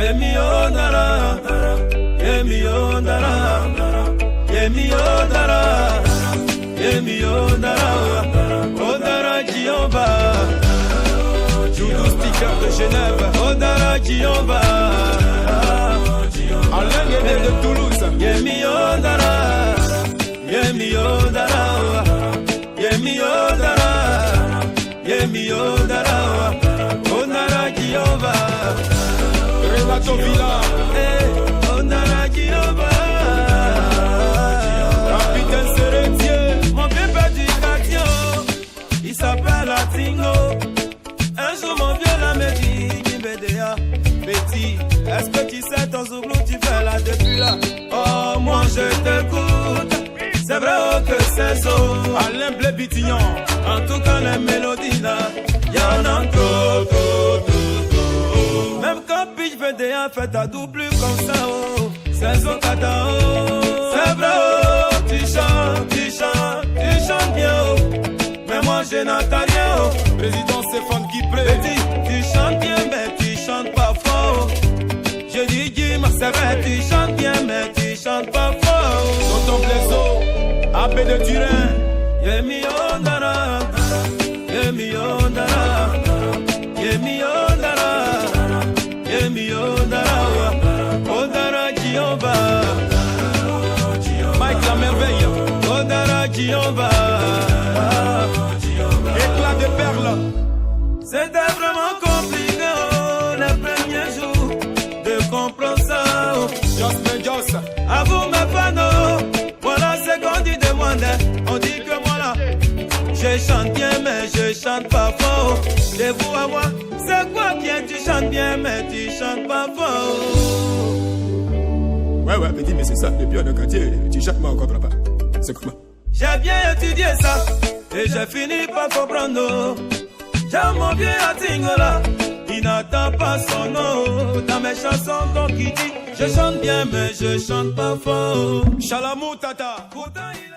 Yemi Odara, Yemi Odara, Yemi Odara, Yemi Odara, Odara Jehovah, Judo Sticker de Genève, Odara Jehovah, Alain Guédé de Toulouse, Yemi Odara, Yemi Odara, Yemi Odara, Yemi Odara, Odara Jehovah, Renato Villa, Odara Jehovah, Capitaine Seretier, mon bébé du quartier, il s'appelle Atingo. Un jour mon vieux là me dit, BDA, petit, est-ce que tu sais ton zouglou, tu fais là depuis là? Oh, moi je t'écoute, c'est vrai que c'est ça. Alain Blé Bitignon, en tout cas les mélodies là, y'en a trop. Même quand Pitch BDA fait ta double comme ça, oh, c'est son kata, oh. C'est vrai, oh, tu chantes bien, oh. Mais moi je n'entends rien, oh. Président Stéphane Guipré. Tu chantes bien, mais tu chantes pas fort. Je dis Jim, c'est vrai, tu chantes bien, mais tu chantes pas fort. Tonton Blaiseau, Abbé de Turin. Yemi Odara, Yemi Odara, Yemi Odara, Yemi Odara, Odara Jehovah, Mike la merveille, Odara Jehovah, éclat de perles. C'était vraiment compliqué, oh, les premiers jours de comprendre ça, oh. Joss, À vous mes panneaux, voilà ce qu'on dit de moi. On dit que moi là, je chante bien mais je chante pas fort. De vous à moi, c'est quoi bien? Tu chantes bien mais tu chantes pas fort. Ouais, petit, mais c'est ça, depuis on est quartier, tu chantes, mais on comprend pas. C'est comment? J'ai bien étudié ça et j'ai fini par comprendre. J'ai mon vieux Atingola, il n'attend pas son nom. Dans mes chansons, donc il dit, je chante bien mais je chante pas fort. Chalamou Tata. Pourtant, il